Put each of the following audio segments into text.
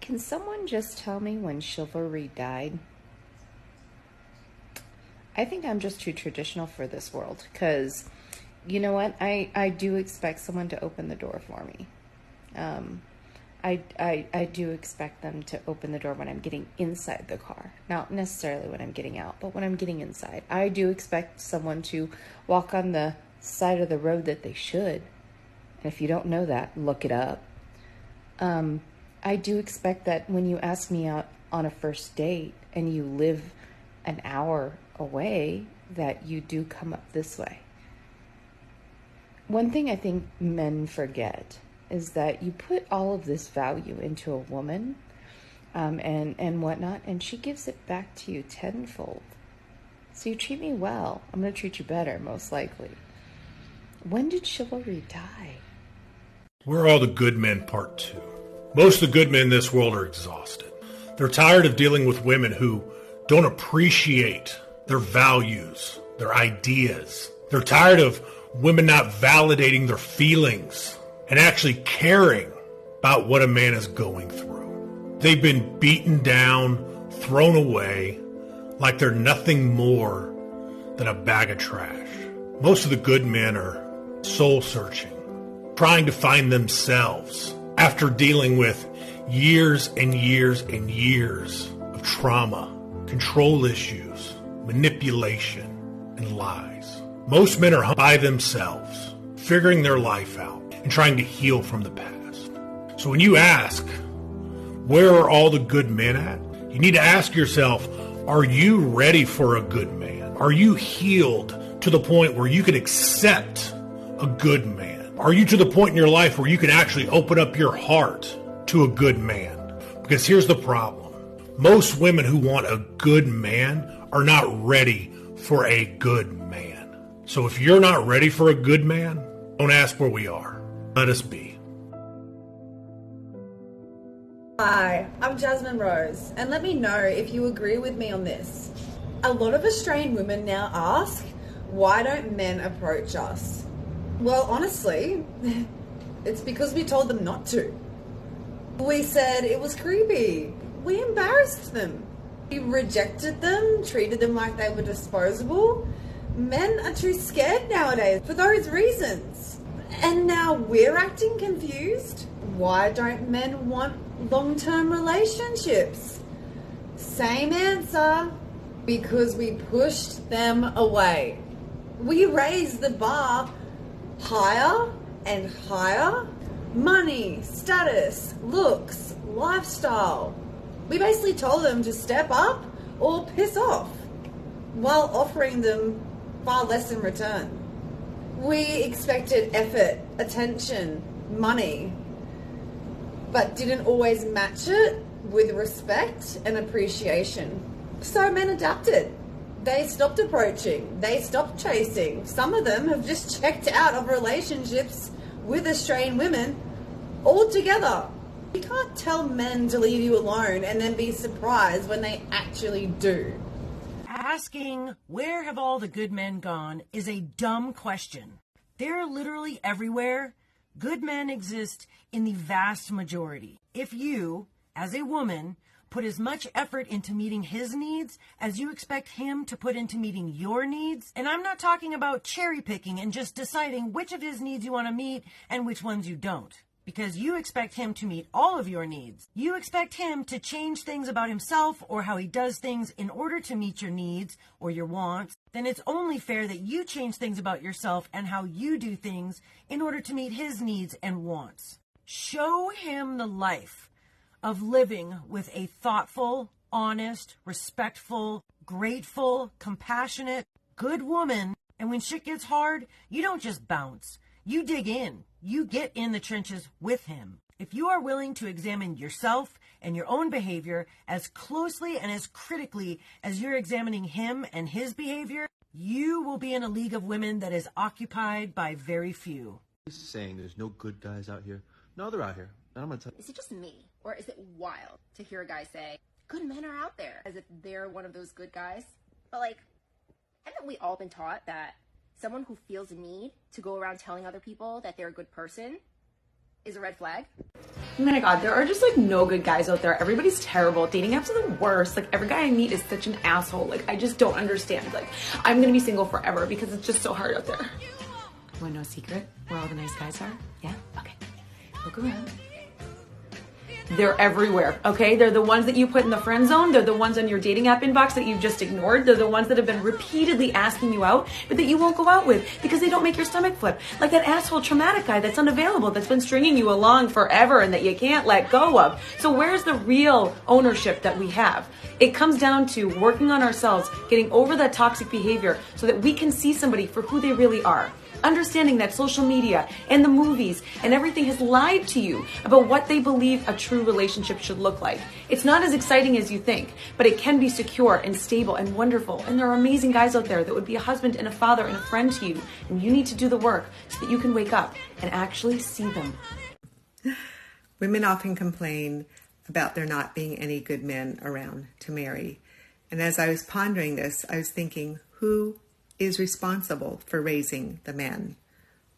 Can someone just tell me when chivalry died? I think I'm just too traditional for this world, because you know what? I do expect someone to open the door for me. I do expect them to open the door when I'm getting inside the car. Not necessarily when I'm getting out, but when I'm getting inside. I do expect someone to walk on the side of the road that they should. And if you don't know that, look it up. I do expect that when you ask me out on a first date and you live an hour away, that you do come up this way. One thing I think men forget is that you put all of this value into a woman and whatnot, and she gives it back to you tenfold. So you treat me well, I'm going to treat you better, most likely. When did chivalry die? We're all the good men, part 2. Most of the good men in this world are exhausted. They're tired of dealing with women who don't appreciate their values, their ideas. They're tired of women not validating their feelings and actually caring about what a man is going through. They've been beaten down, thrown away, like they're nothing more than a bag of trash. Most of the good men are soul-searching, trying to find themselves after dealing with years and years and years of trauma, control issues, manipulation, and lies. Most men are by themselves, figuring their life out and trying to heal from the past. So when you ask, where are all the good men at? You need to ask yourself, are you ready for a good man? Are you healed to the point where you can accept a good man? Are you to the point in your life where you can actually open up your heart to a good man? Because here's the problem. Most women who want a good man are not ready for a good man. So if you're not ready for a good man, don't ask where we are. Let us be. Hi, I'm Jasmine Rose, and let me know if you agree with me on this. A lot of Australian women now ask, why don't men approach us? Well, honestly, it's because we told them not to. We said it was creepy. We embarrassed them. We rejected them, treated them like they were disposable. Men are too scared nowadays for those reasons. And now we're acting confused. Why don't men want long-term relationships? Same answer. Because we pushed them away. We raised the bar higher and higher. Money, status, looks, lifestyle. We basically told them to step up or piss off, while offering them far less in return. We expected effort, attention, money, but didn't always match it with respect and appreciation. So men adapted. They stopped approaching. They stopped chasing. Some of them have just checked out of relationships with Australian women altogether. You can't tell men to leave you alone and then be surprised when they actually do. Asking, where have all the good men gone, is a dumb question. They're literally everywhere. Good men exist in the vast majority. If you, as a woman, put as much effort into meeting his needs as you expect him to put into meeting your needs. And I'm not talking about cherry picking and just deciding which of his needs you want to meet and which ones you don't. Because you expect him to meet all of your needs. You expect him to change things about himself or how he does things in order to meet your needs or your wants. Then it's only fair that you change things about yourself and how you do things in order to meet his needs and wants. Show him the life of living with a thoughtful, honest, respectful, grateful, compassionate, good woman. And when shit gets hard, you don't just bounce. You dig in. You get in the trenches with him. If you are willing to examine yourself and your own behavior as closely and as critically as you're examining him and his behavior, you will be in a league of women that is occupied by very few. Saying there's no good guys out here. No, they're out here. And I'm gonna tell you. Is it just me? Or is it wild to hear a guy say, good men are out there, as if they're one of those good guys? But like, haven't we all been taught that someone who feels a need to go around telling other people that they're a good person is a red flag? Oh my God, there are just like no good guys out there. Everybody's terrible. Dating apps are the worst. Like every guy I meet is such an asshole. Like I just don't understand. Like I'm gonna be single forever because it's just so hard out there. You wanna know a secret where all the nice guys are? Yeah? Okay. Look around. They're everywhere, okay? They're the ones that you put in the friend zone. They're the ones on your dating app inbox that you've just ignored. They're the ones that have been repeatedly asking you out, but that you won't go out with because they don't make your stomach flip. Like that asshole traumatic guy that's unavailable, that's been stringing you along forever and that you can't let go of. So where's the real ownership that we have? It comes down to working on ourselves, getting over that toxic behavior so that we can see somebody for who they really are. Understanding that social media and the movies and everything has lied to you about what they believe a true relationship should look like. It's not as exciting as you think, but it can be secure and stable and wonderful. And there are amazing guys out there that would be a husband and a father and a friend to you. And you need to do the work so that you can wake up and actually see them. Women often complain about there not being any good men around to marry. And as I was pondering this, I was thinking, who is responsible for raising the men?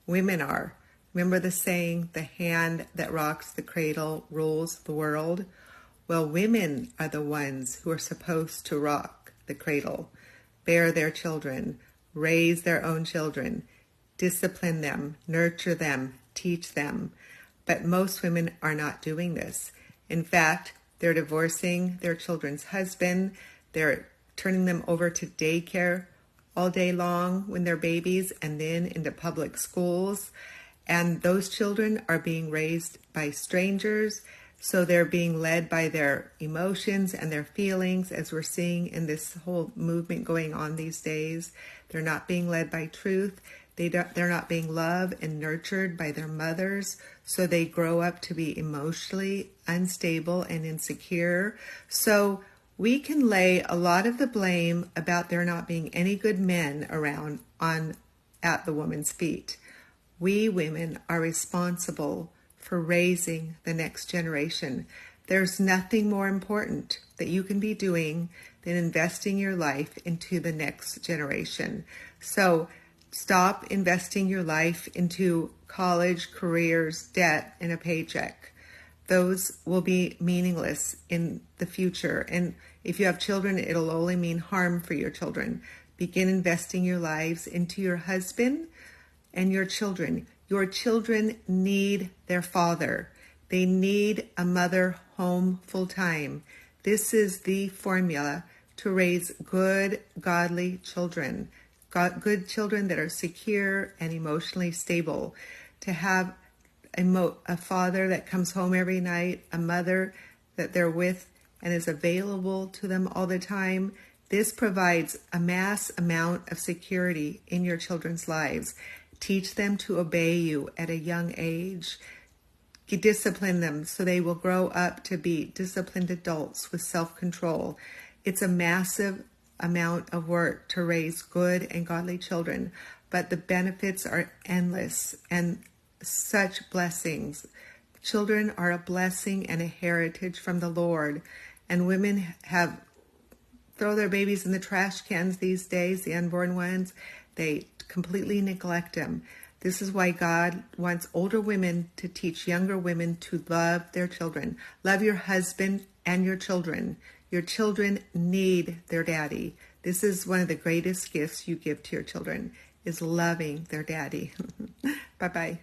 Women are. Remember the saying, the hand that rocks the cradle rules the world? Well, women are the ones who are supposed to rock the cradle, bear their children, raise their own children, discipline them, nurture them, teach them. But most women are not doing this. In fact, they're divorcing their children's husband. They're turning them over to daycare all day long when they're babies and then into public schools. And those children are being raised by strangers. So they're being led by their emotions and their feelings, as we're seeing in this whole movement going on these days. They're not being led by truth. They're not being loved and nurtured by their mothers. So they grow up to be emotionally unstable and insecure. So we can lay a lot of the blame about there not being any good men around at the woman's feet. We women are responsible for raising the next generation. There's nothing more important that you can be doing than investing your life into the next generation. So stop investing your life into college, careers, debt, and a paycheck. Those will be meaningless in the future. And if you have children, it'll only mean harm for your children. Begin investing your lives into your husband and your children. Your children need their father. They need a mother home full time. This is the formula to raise good, godly children. Good children that are secure and emotionally stable. To have a father that comes home every night, a mother that they're with and is available to them all the time. This provides a mass amount of security in your children's lives. Teach them to obey you at a young age. Discipline them so they will grow up to be disciplined adults with self-control. It's a massive amount of work to raise good and godly children, but the benefits are endless and such blessings. Children are a blessing and a heritage from the Lord, and women throw their babies in the trash cans these days, the unborn ones. They completely neglect them. This is why God wants older women to teach younger women to love their children. Love your husband and your children. Your children need their daddy. This is one of the greatest gifts you give to your children, is loving their daddy. Bye-bye.